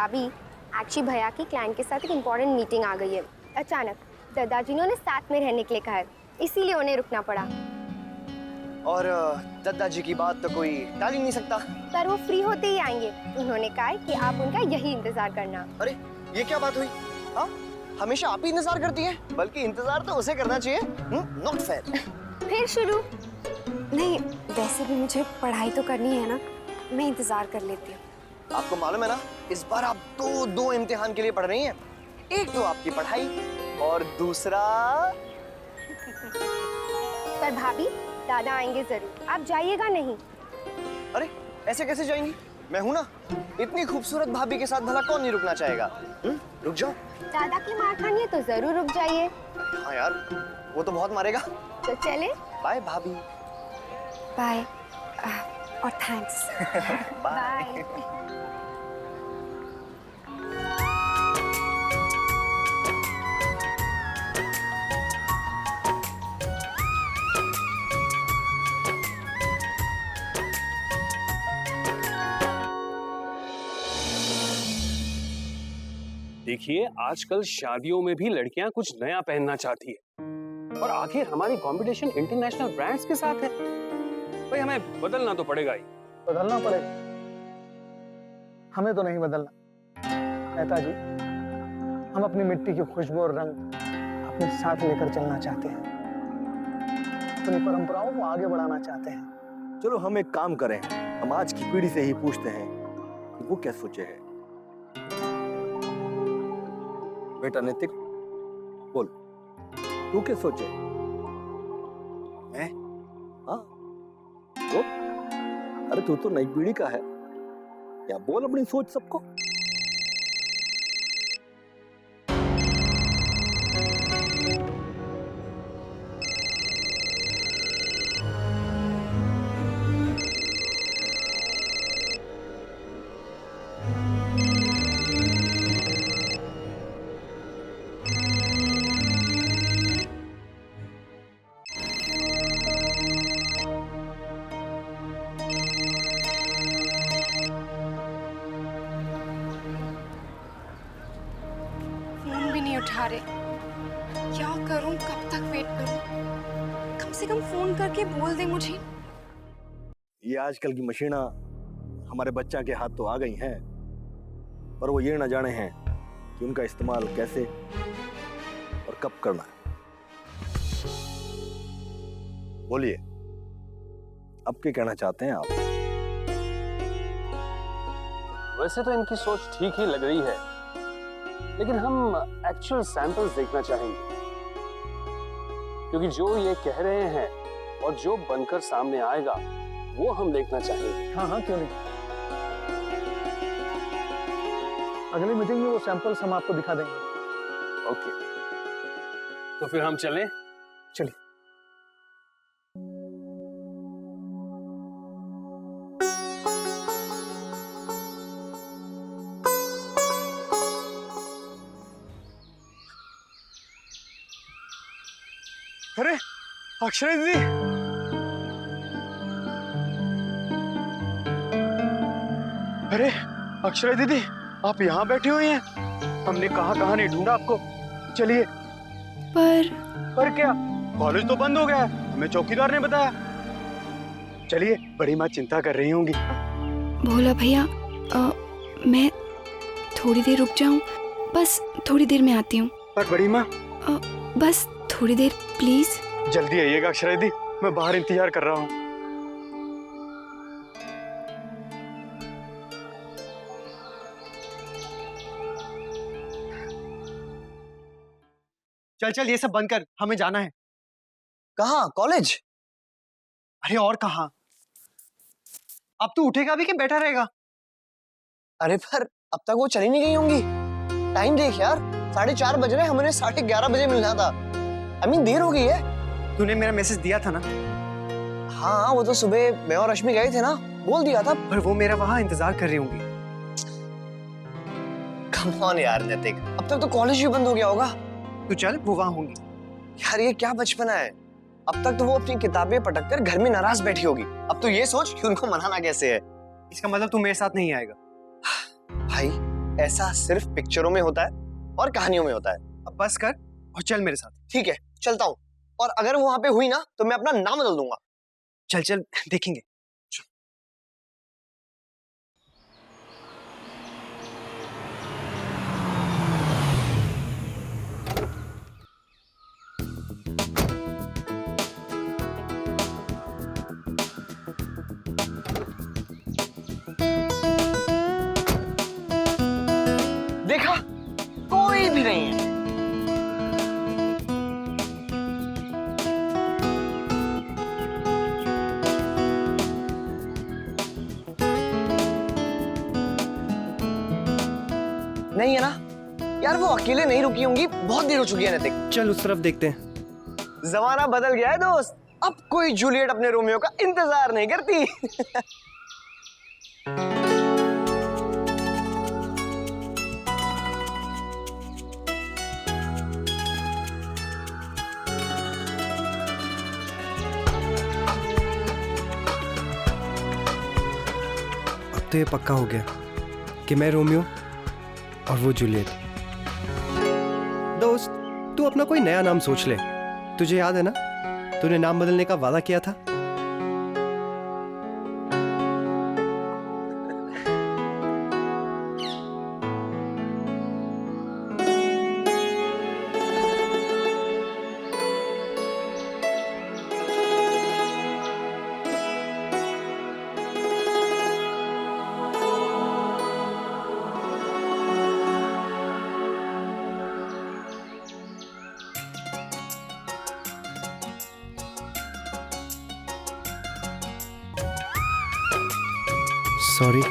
भाभी, एक्चुअली भैया की क्लाइंट के साथ एक इम्पोर्टेंट मीटिंग आ गई है। अचानक दादाजी ने उन्हें साथ में रहने के लिए कहा है, इसीलिए उन्हें रुकना पड़ा। और दादाजी की बात तो कोई टाल ही नहीं सकता। पर वो फ्री होते ही आएंगे। उन्होंने कहा है कि आप उनका यही इंतजार करना। अरे ये क्या बात हुई? हाँ, हमेशा आप ही इंतजार करती हैं, बल्कि इंतजार तो उसे करना चाहिए। Not fair. फिर शुरू। नहीं, वैसे भी मुझे पढ़ाई तो करनी है ना, मैं इंतजार कर लेती हूँ। आपको मालूम है ना, इस बार आप दो इम्तिहान के लिए पढ़ रही हैं। एक तो आपकी पढ़ाई और दूसरा पर भाभी, दादा आएंगे जरूर, आप जाइएगा नहीं। अरे ऐसे कैसे जाएंगी? मैं हूं ना। इतनी खूबसूरत भाभी के साथ भला कौन नहीं रुकना चाहेगा? रुक जाओ। दादा की मार खानी है तो जरूर रुक जाइए। हाँ यार, वो तो बहुत मारेगा। तो चले। बाय भाभी। बाय और थैंक्स। बाय। देखिए, आजकल शादियों में भी लड़कियां कुछ नया पहनना चाहती है, और आखिर हमारी कंपटीशन इंटरनेशनल ब्रांड्स के साथ है। भाई हमें बदलना तो पड़ेगा ही। बदलना पड़ेगा? हमें तो नहीं बदलना मेहता जी। हम अपनी मिट्टी की खुशबू और रंग अपने साथ लेकर चलना चाहते हैं, अपनी परंपराओं को आगे बढ़ाना चाहते हैं। चलो हम एक काम करें, हम आज की पीढ़ी से ही पूछते हैं कि वो क्या सोचे है। बेटा नैतिक, बोल, तू क्या सोचे? मैं? हाँ, बोल। अरे तू तो नई पीढ़ी का है, या बोल अपनी सोच सबको। उठा रहे, क्या करूं, कब तक वेट करूं? कम से कम फोन करके बोल दे मुझे। ये आजकल की मशीना हमारे बच्चा के हाथ तो आ गई हैं, पर वो ये ना जाने हैं कि उनका इस्तेमाल कैसे और कब करना है। बोलिए, अब क्या कहना चाहते हैं आप? वैसे तो इनकी सोच ठीक ही लग रही है, लेकिन हम एक्चुअल सैंपल्स देखना चाहेंगे, क्योंकि जो ये कह रहे हैं और जो बनकर सामने आएगा वो हम देखना चाहेंगे। हाँ हाँ, क्यों नहीं। अगली मीटिंग में वो सैंपल्स हम आपको दिखा देंगे। ओके, तो फिर हम चलें? चलिए। अरे अक्षरा दीदी, अरे अक्षरा दीदी, आप यहाँ बैठी हुई हैं? हमने कहाँ नहीं ढूंढा आपको। चलिए। पर क्या? कॉलेज तो बंद हो गया है, हमें चौकीदार ने बताया। चलिए, बड़ी माँ चिंता कर रही होंगी। भोला भैया, मैं थोड़ी देर रुक जाऊं? बस थोड़ी देर में आती हूँ। पर बड़ी माँ, बस थोड़ी देर प्लीज। जल्दी आइएगा अक्षरा दीदी, मैं बाहर इंतजार कर रहा हूँ। चल चल, ये सब बंद कर, हमें जाना है। कहाँ? कॉलेज? अरे और कहाँ? अब तू उठेगा भी कि बैठा रहेगा? अरे पर अब तक वो चली नहीं गई होंगी। टाइम देख यार, 4:30 बज रहे, हमने 11:30 बजे मिलना था। देर हो गई है। तूने मेरा मैसेज दिया था ना? हाँ, वो तो सुबह मैं और रश्मि गए थे ना, बोल दिया था। पर वो मेरा वहां इंतजार कर रही होंगी। कम ऑन यार नैतिक, अब तक तो कॉलेज भी बंद हो गया होगा। तू चल, वो वहां होंगी। यार ये क्या बचपना है, अब तक तो वो अपनी किताबें पटक कर घर में नाराज बैठी होगी। अब तो ये सोच कि उनको मनाना कैसे है। इसका मतलब तू मेरे साथ नहीं आएगा? भाई ऐसा सिर्फ पिक्चरों में होता है और कहानियों में होता है। अब बस कर और चल मेरे साथ। ठीक है, चलता हूँ। और अगर वो वहां पे हुई ना तो मैं अपना नाम बदल दूंगा। चल चल देखेंगे। देखा, कोई भी नहीं है। नहीं है ना यार, वो अकेले नहीं रुकी होंगी, बहुत देर हो चुकी है नैतिक। चल उस तरफ देखते हैं। जमाना बदल गया है दोस्त, अब कोई जूलियट अपने रोमियो का इंतजार नहीं करती। अब तो ये पक्का हो गया कि मैं रोमियो और वो जूलियट। दोस्त, तू अपना कोई नया नाम सोच ले। तुझे याद है ना, तूने नाम बदलने का वादा किया था। सॉरी।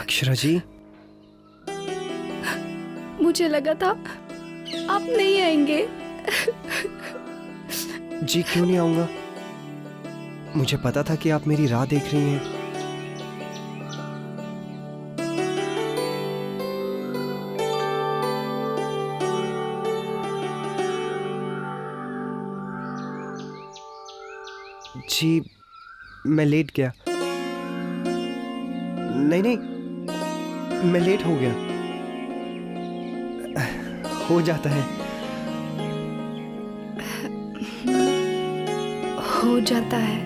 अक्षरा जी, मुझे लगा था आप नहीं आएंगे। जी क्यों नहीं आऊंगा? मुझे पता था कि आप मेरी राह देख रही हैं। जी मैं लेट गया। नहीं नहीं, मैं लेट हो गया। हो जाता है। हो जाता है।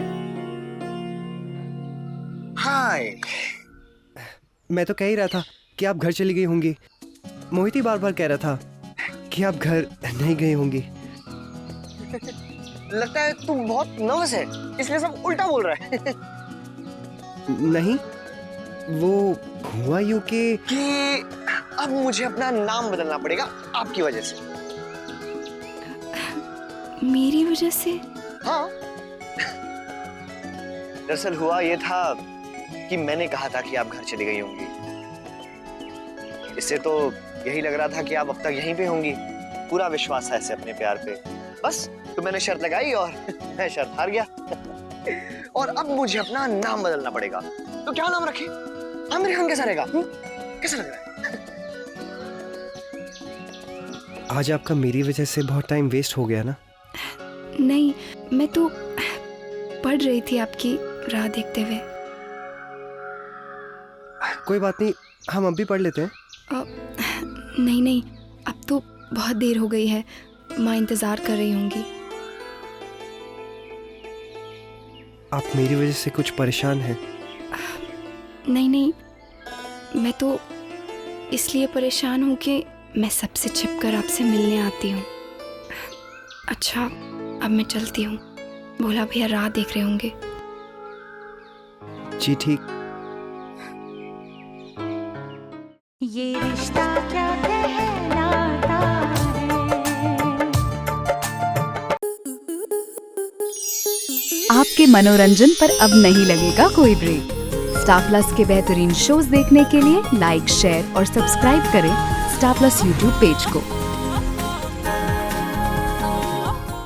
हाय। मैं तो कह ही रहा था कि आप घर चली गई होंगी। मोहित ही बार बार कह रहा था कि आप घर नहीं गई होंगी। लगता है तू बहुत नर्वस है, इसलिए सब उल्टा बोल रहा है। नहीं, वो हुआ यूं कि अब मुझे अपना नाम बदलना पड़ेगा आपकी वजह से। मेरी वजह से? हाँ, दरअसल हुआ ये था कि मैंने कहा था कि आप घर चली गई होंगी। इससे तो यही लग रहा था कि आप अब तक यहीं पे होंगी। पूरा विश्वास है ऐसे अपने प्यार पे। बस तो मैंने शर्त लगाई और मैं शर्त हार गया। और अब मुझे अपना नाम बदलना पड़ेगा। तो क्या नाम रखें? आमिर खान कैसा रहेगा? कैसा लग रहा है? आज आपका मेरी वजह से बहुत टाइम वेस्ट हो गया ना? नहीं, मैं तो पढ़ रही थी आपकी राह देखते हुए। कोई बात नहीं, हम अब भी पढ़ लेते हैं। नहीं नहीं, अब तो बहुत देर हो गई है। माँ इंतजार कर रही होंगी। आप मेरी वजह से कुछ परेशान हैं? नहीं नहीं, मैं तो इसलिए परेशान हूँ कि मैं सबसे छिपकर आपसे मिलने आती हूँ। अच्छा, अब मैं चलती हूँ। भोला भैया राह देख रहे होंगे। जी ठीक, आपके मनोरंजन पर अब नहीं लगेगा कोई ब्रेक। स्टार प्लस के बेहतरीन शोज देखने के लिए लाइक, शेयर और सब्सक्राइब करें स्टार प्लस यूट्यूब पेज को।